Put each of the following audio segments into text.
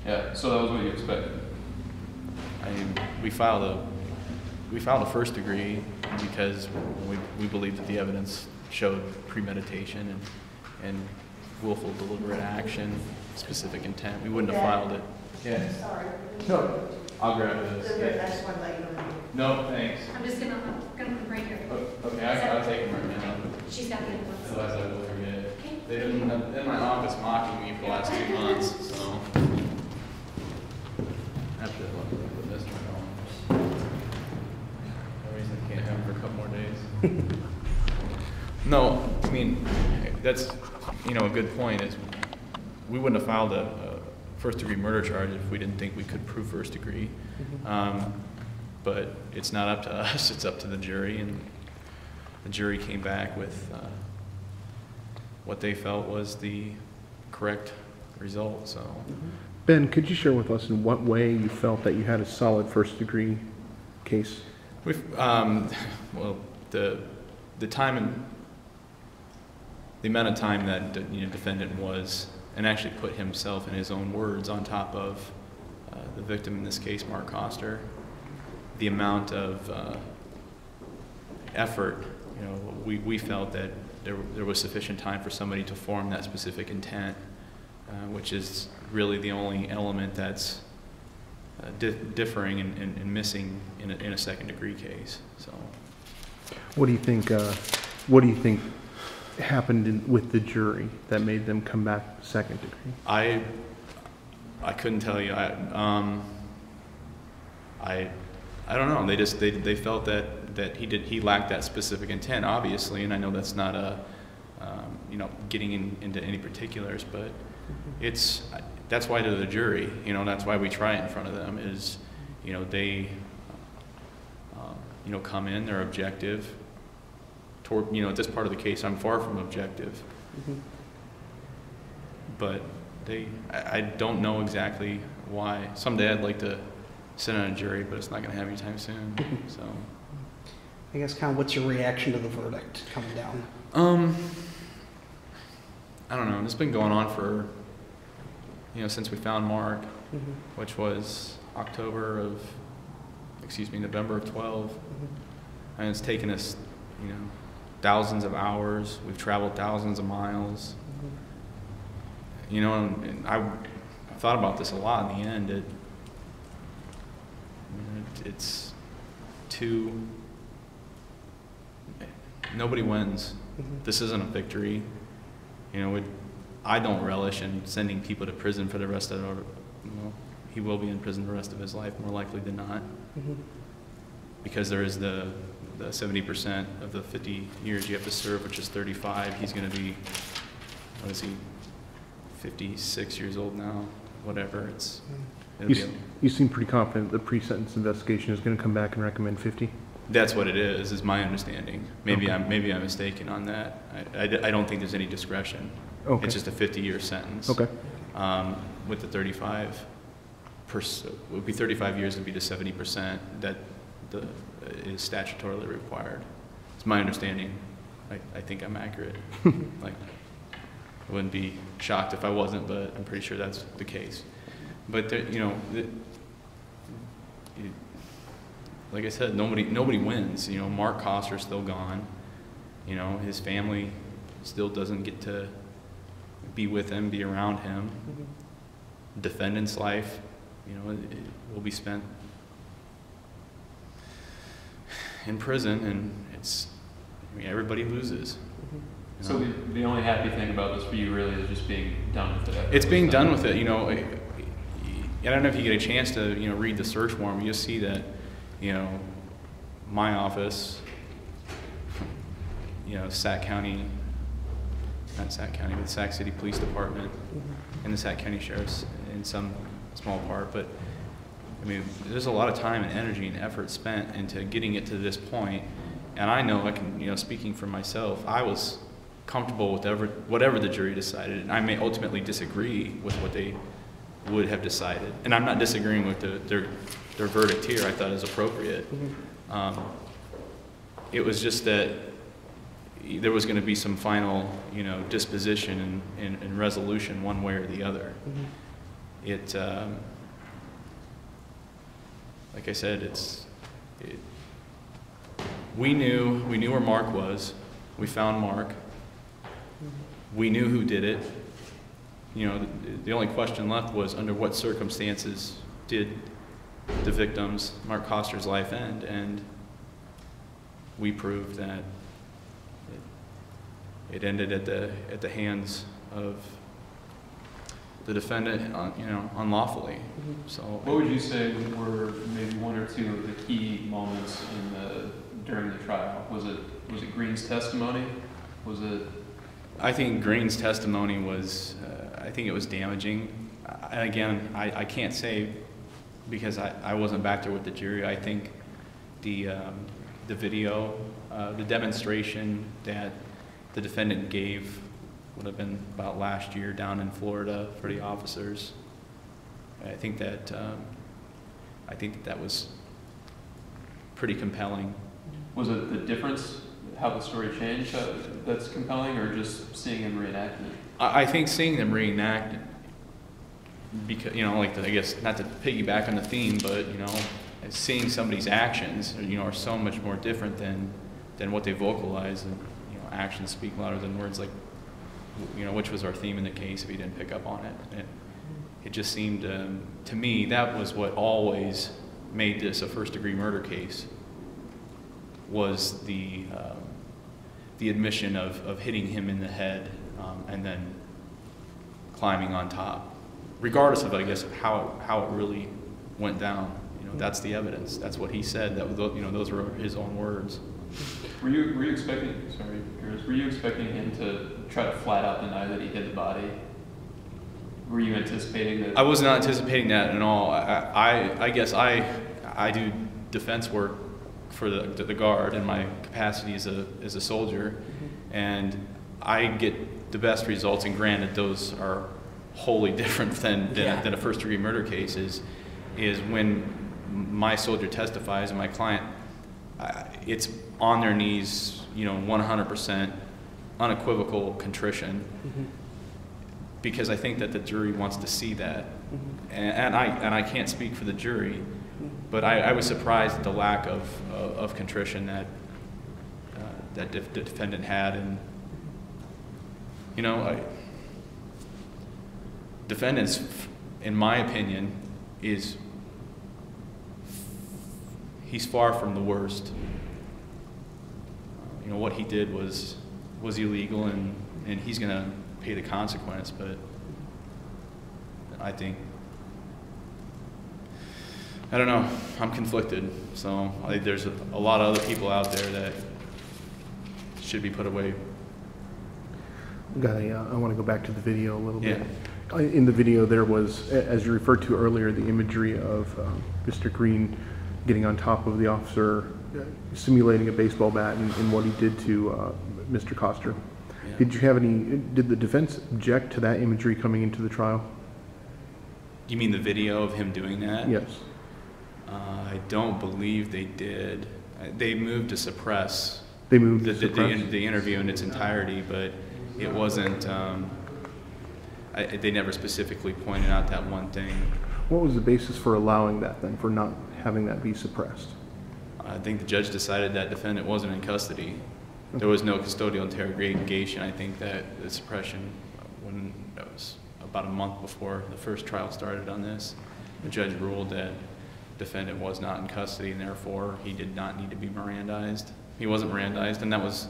Yeah, so that was what you expected. I mean, we filed a first degree because we believed that the evidence showed premeditation and willful deliberate action, specific intent. We wouldn't have filed it. Yeah. Sorry. No, I'll grab this. They're good, I just want to let you know. No, thanks. I'm just gonna put them right here. Okay, I'll take them right now. She's got the other ones. Otherwise I will forget. Okay. They've been in my office mocking me for the last 2 months, so. After put this one on. No reason I can't have them for a couple more days. No, I mean, that's, a good point is we wouldn't have filed a first degree murder charge if we didn't think we could prove first degree. But it's not up to us, it's up to the jury, and the jury came back with what they felt was the correct result, so. Ben, could you share with us in what way you felt that you had a solid first degree case? Well, the time and the amount of time that the defendant was, and actually put himself in his own words on top of the victim in this case, Mark Koster, the amount of effort, we felt that there was sufficient time for somebody to form that specific intent, which is really the only element that's differing and missing in a second degree case. So, What do you think happened with the jury that made them come back second degree? I couldn't tell you. I don't know. They felt that he lacked that specific intent, obviously, and I know that's not a getting into any particulars, but that's why to the jury, that's why we try it in front of them is, they come in, they're objective. Toward this part of the case, I'm far from objective, but I don't know exactly why. Someday I'd like to sit on a jury, but it's not going to happen anytime soon. So, I guess kind of what's your reaction to the verdict coming down? I don't know. It's been going on for since we found Mark, which was November of 12, and it's taken us thousands of hours. We've traveled thousands of miles. And I thought about this a lot in the end. It's nobody wins. This isn't a victory. I don't relish in sending people to prison for the rest of he will be in prison the rest of his life, more likely than not. Because there is the 70% of the 50 years you have to serve, which is 35. He's going to be, 56 years old now, whatever. You seem pretty confident the pre-sentence investigation is going to come back and recommend 50? That's what it is my understanding. Maybe I'm mistaken on that. I don't think there's any discretion. Okay. It's just a 50-year sentence. Okay. With the 35, it would be 35 years would be the 70% that is statutorily required. It's my understanding. I think I'm accurate. I wouldn't be shocked if I wasn't, but I'm pretty sure that's the case. But like I said, nobody wins. Mark Koster's still gone. His family still doesn't get to be with him, be around him. Defendant's life, it will be spent in prison, and everybody loses. So the only happy thing about this for you really is just being done with it. It's being done with it. I don't know if you get a chance to read the search warrant. You'll see that my office, Sac County, not Sac County, but the Sac City Police Department, and the Sac County Sheriff's in some small part, but there's a lot of time and energy and effort spent into getting it to this point. And I know I can, speaking for myself, I was comfortable with whatever the jury decided, and I may ultimately disagree with what they would have decided. And I'm not disagreeing with their verdict here. I thought it was appropriate. It was just that there was going to be some final, disposition and resolution one way or the other. it, like I said, we knew where Mark was. We found Mark. We knew who did it. You know, the only question left was under what circumstances did the victim's, Mark Koster's, life end, and we proved that it ended at the hands of the defendant, you know, unlawfully. So What would you say were maybe one or two of the key moments during the trial? Was it Green's testimony? Was it? I think Green's testimony was, I think it was damaging. And again, I can't say because I wasn't back there with the jury. I think the video, the demonstration that the defendant gave would have been about last year down in Florida for the officers. I think that was pretty compelling. Was it the difference, how the story changed, that's compelling, or just seeing him reenact it? I think seeing them reenact it, because, you know, like, I guess, not to piggyback on the theme, but, you know, seeing somebody's actions, you know, are so much more different than what they vocalize. And, you know, actions speak louder than words, like, you know, which was our theme in the case, if you didn't pick up on it. It just seemed, to me, that was what always made this a first-degree murder case, was the admission of hitting him in the head and then climbing on top, regardless of, I guess, of how it really went down. You know, that's the evidence. That's what he said. That was, you know, those were his own words. Were you expecting? Sorry, were you expecting him to try to flat out deny that he hit the body? Were you anticipating that? I was not anticipating that at all. I guess I do defense work for the Guard in my capacity as a soldier, and I get the best results. And granted, those are wholly different than a first-degree murder case. Is when my soldier testifies and my client, it's on their knees, you know, 100% unequivocal contrition, because I think that the jury wants to see that, and I can't speak for the jury, but I was surprised at the lack of contrition that the defendant had. And, you know, defendants, in my opinion, he's far from the worst. You know, what he did was illegal, and he's going to pay the consequence. But I think, I don't know, I'm conflicted. So I think there's a lot of other people out there that should be put away. I want to go back to the video a little bit. In the video, there was, as you referred to earlier, the imagery of Mr. Green getting on top of the officer, simulating a baseball bat, and what he did to Mr. Koster. Yeah. Did the defense object to that imagery coming into the trial? You mean the video of him doing that? Yes. I don't believe they did. They moved to suppress. They moved to suppress? The interview in its entirety, but it wasn't, they never specifically pointed out that one thing. What was the basis for allowing that then, for not having that be suppressed? I think the judge decided that defendant wasn't in custody. There was no custodial interrogation. I think that the suppression, when it was about a month before the first trial started on this, the judge ruled that defendant was not in custody, and therefore he did not need to be Mirandized. He wasn't Mirandized, and that was,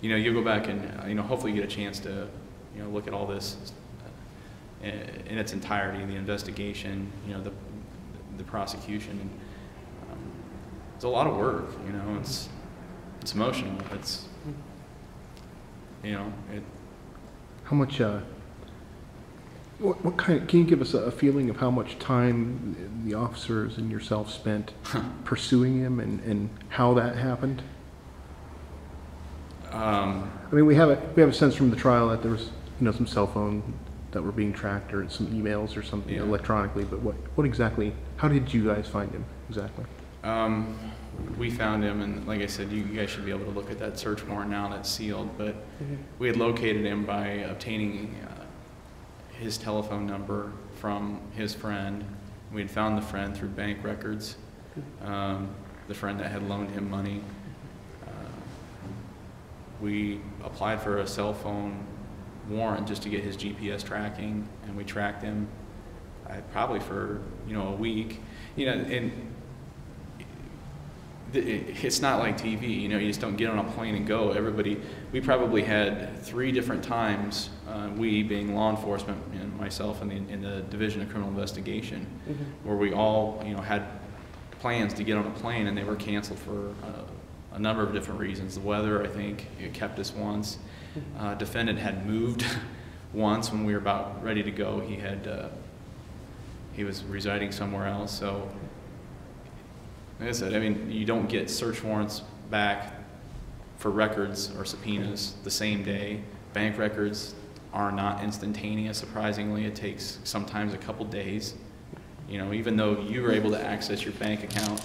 you know, you go back and, you know, hopefully you get a chance to, you know, look at all this in its entirety, the investigation, you know, the prosecution. And, it's a lot of work, you know. It's emotional. It's, you know, How much? What kind? Can you give us a feeling of how much time the officers and yourself spent pursuing him, and how that happened? I mean, we have a sense from the trial that there was, you know, some cell phone that were being tracked, or some emails or something electronically. But what exactly? How did you guys find him exactly? We found him, and like I said, you guys should be able to look at that search warrant now that's sealed, but we had located him by obtaining his telephone number from his friend. We had found the friend through bank records, the friend that had loaned him money. We applied for a cell phone warrant just to get his GPS tracking, and we tracked him probably for a week. And it's not like TV. You just don't get on a plane and go. We probably had 3 different times, we being law enforcement and myself in the Division of Criminal Investigation, where we all had plans to get on a plane, and they were canceled for a number of different reasons. The weather, I think, it kept us once. Defendant had moved once when we were about ready to go. He was residing somewhere else. So, like I said, you don't get search warrants back for records or subpoenas the same day. Bank records are not instantaneous, surprisingly. It takes sometimes a couple days. Even though you were able to access your bank account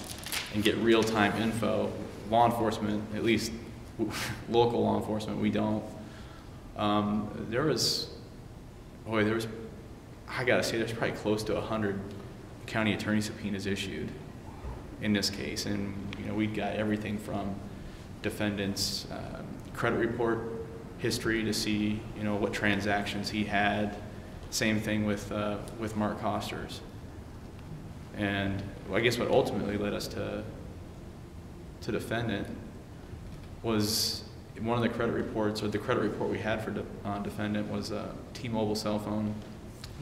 and get real-time info, law enforcement, at least local law enforcement, we don't. There was, I gotta say, there's probably close to 100 county attorney subpoenas issued in this case, and we got everything from defendant's credit report history to see what transactions he had. Same thing with Mark Koster's. And I guess what ultimately led us to defendant was one of the credit reports, or the credit report we had for defendant was T-Mobile cell phone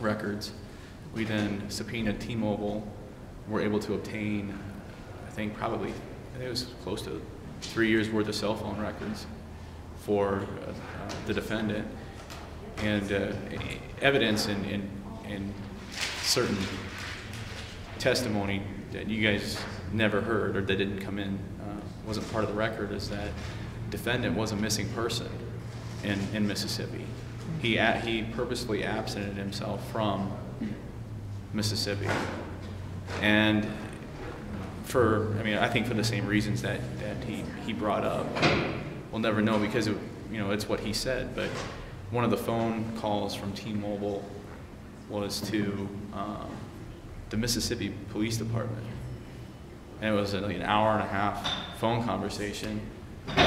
records. We then subpoenaed T-Mobile. Were able to obtain, I think it was close to 3 years worth of cell phone records for the defendant, and evidence and certain testimony that you guys never heard or that didn't come in, wasn't part of the record, is that defendant was a missing person in Mississippi. He purposely absented himself from Mississippi, and I think for the same reasons that he brought up. We'll never know because it's what he said. But one of the phone calls from T-Mobile was to the Mississippi Police Department, and it was like an hour and a half phone conversation.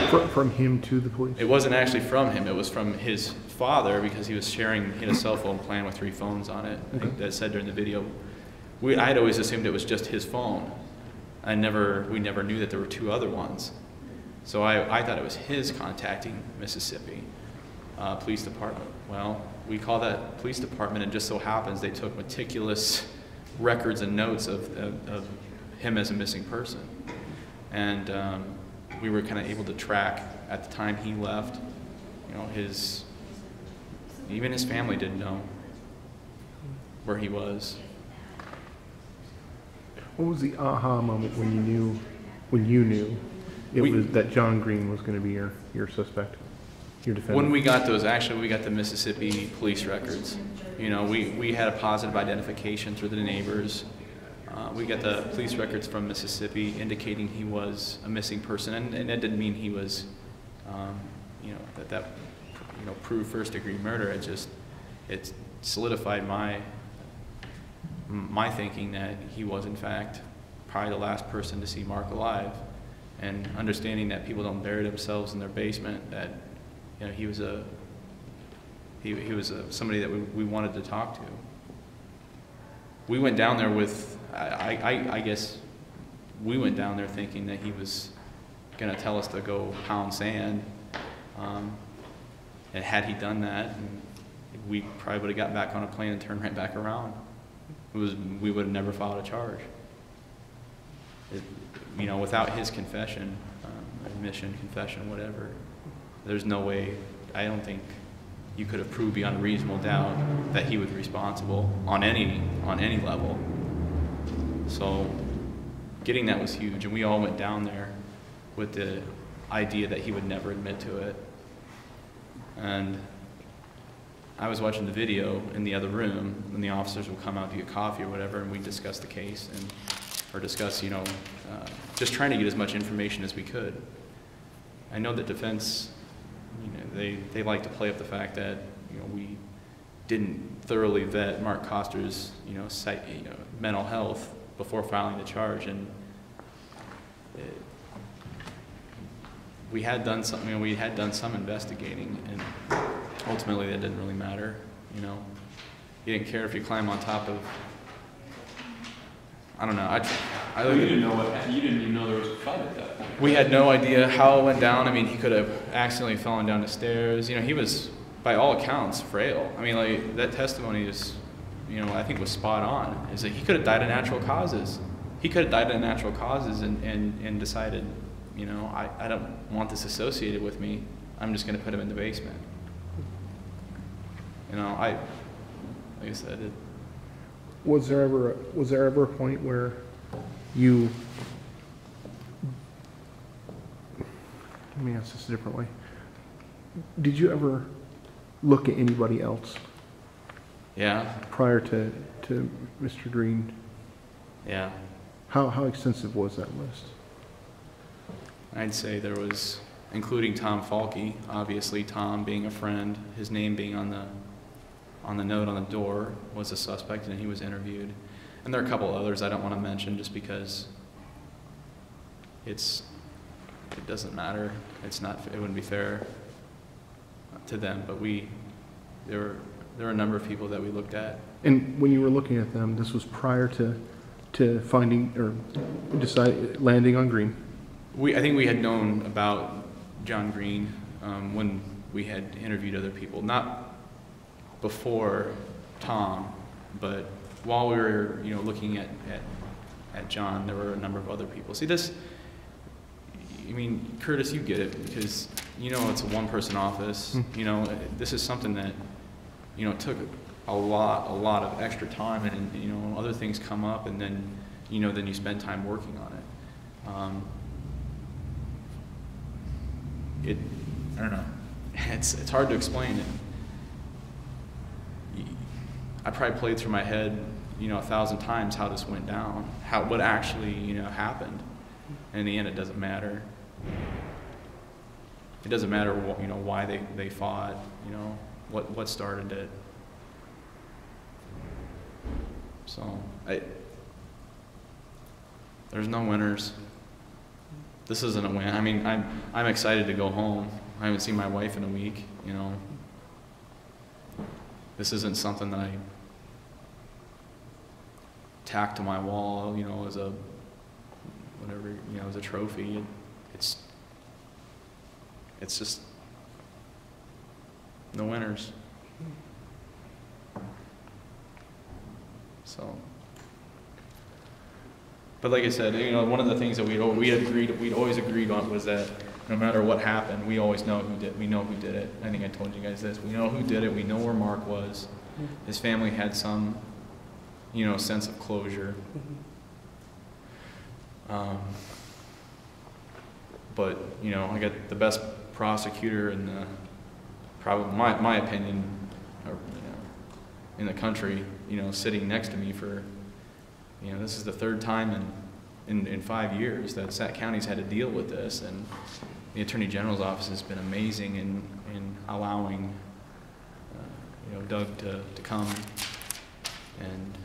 From him to the police? It wasn't actually from him. It was from his father, because he had a cell phone plan with 3 phones on it. I think that said during the video. I had always assumed it was just his phone. We never knew that there were 2 other ones. So I thought it was his contacting Mississippi Police Department. Well, we called that police department, and just so happens they took meticulous records and notes of him as a missing person. And we were kind of able to track at the time he left. Even his family didn't know where he was. What was the aha moment when you knew it was that John Green was going to be your suspect, your defendant? When we got those, we got the Mississippi police records. We had a positive identification through the neighbors. We got the police records from Mississippi indicating he was a missing person, and that didn't mean he was, that proved first-degree murder. It solidified my thinking that he was in fact probably the last person to see Mark alive, and understanding that people don't bury themselves in their basement. That he was somebody that we wanted to talk to. We went down there with. I guess we went down there thinking that he was going to tell us to go pound sand. And had he done that, we probably would have got back on a plane and turned right back around. We would have never filed a charge. Without his confession, admission, confession, whatever, there's no way, I don't think you could have proved beyond a reasonable doubt that he was responsible on any level. So getting that was huge, and we all went down there with the idea that he would never admit to it. And I was watching the video in the other room, and the officers would come out to get coffee or whatever, and we'd discuss the case, or discuss, just trying to get as much information as we could. I know that defense, they like to play up the fact that, we didn't thoroughly vet Mark Koster's, mental health before filing the charge, and we had done something. We had done some investigating, and ultimately that didn't really matter. He didn't care if you climb on top of. I don't know. You didn't know you didn't even know there was a fight at that point. We had no idea how it went down. I mean, he could have accidentally fallen down the stairs. He was, by all accounts, frail. I mean, like, that testimony is, I think was spot on. Is that he could have died of natural causes. He could have died of natural causes and decided, I don't want this associated with me. I'm just going to put him in the basement. Like I said, Was there ever a point where you, let me ask this a different way. Did you ever look at anybody else yeah, prior to Mr. Green? yeah. How extensive was that list? I'd say there was, including Tom Falke, obviously Tom being a friend, his name being on the note on the door, was a suspect, and he was interviewed. And there are a couple others I don't want to mention just because it doesn't matter. It wouldn't be fair to them, but there were a number of people that we looked at. And when you were looking at them, this was prior to finding or landing on Green? I think we had known about John Green when we had interviewed other people, not before Tom, but while we were, looking at John, there were a number of other people. See this, Curtis, you get it, because it's a one-person office. This is something that took a lot of extra time, and other things come up, and then then you spend time working on it. I don't know. It's hard to explain it. I probably played through my head, 1,000 times how this went down, what actually, happened. And in the end, it doesn't matter. It doesn't matter, why they fought, what started it. So, there's no winners. This isn't a win. I'm excited to go home. I haven't seen my wife in a week, This isn't something that I tack to my wall, as a whatever, as a trophy. It's just no winners. So, but like I said, one of the things that we'd always agreed on was that no matter what happened, we always know who did it. I think I told you guys this. We know who did it. We know where Mark was. His family had some, sense of closure. But, I got the best prosecutor in the, probably my opinion, or, in the country, sitting next to me for, this is the third time in 5 years that Sac County's had to deal with this, and the Attorney General's office has been amazing in allowing, Doug to come and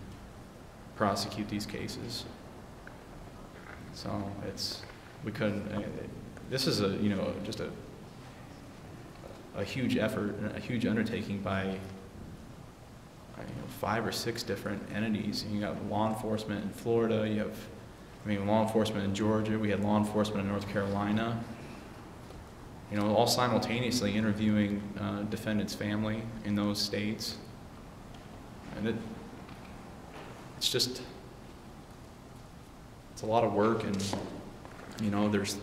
prosecute these cases. So this is just a huge effort, a huge undertaking by 5 or 6 different entities. You got law enforcement in Florida, you have law enforcement in Georgia, we had law enforcement in North Carolina, all simultaneously interviewing defendant's family in those states. And it's a lot of work, and there's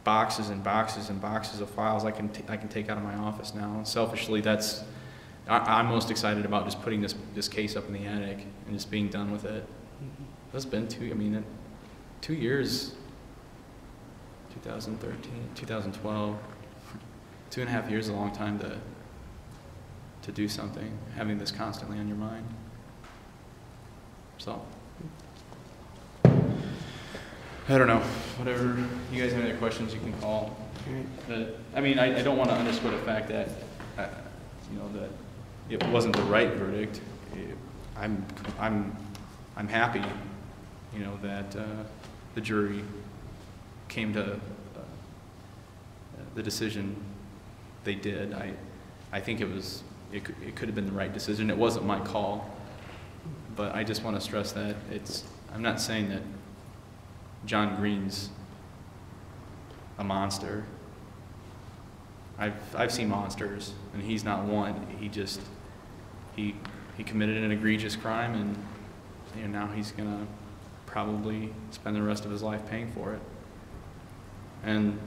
boxes and boxes and boxes of files I can take out of my office now. And selfishly, I'm most excited about just putting this case up in the attic and just being done with it. It's been 2 years, 2013, 2012, 2.5 years is a long time to do something, having this constantly on your mind. So, I don't know, whatever, you guys have any questions, you can call. But, I don't want to underscore the fact that, that it wasn't the right verdict. I'm happy, you know, that the jury came to the decision they did. I think it could have been the right decision. It wasn't my call, but I just want to stress that I'm not saying that John Green's a monster. I've seen monsters, and he's not one. He committed an egregious crime, and you know, now he's gonna probably spend the rest of his life paying for it. And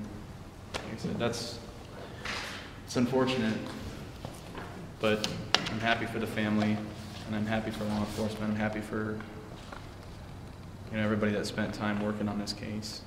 like I said, it's unfortunate, but I'm happy for the family, and I'm happy for law enforcement. I'm happy for, you know, everybody that spent time working on this case.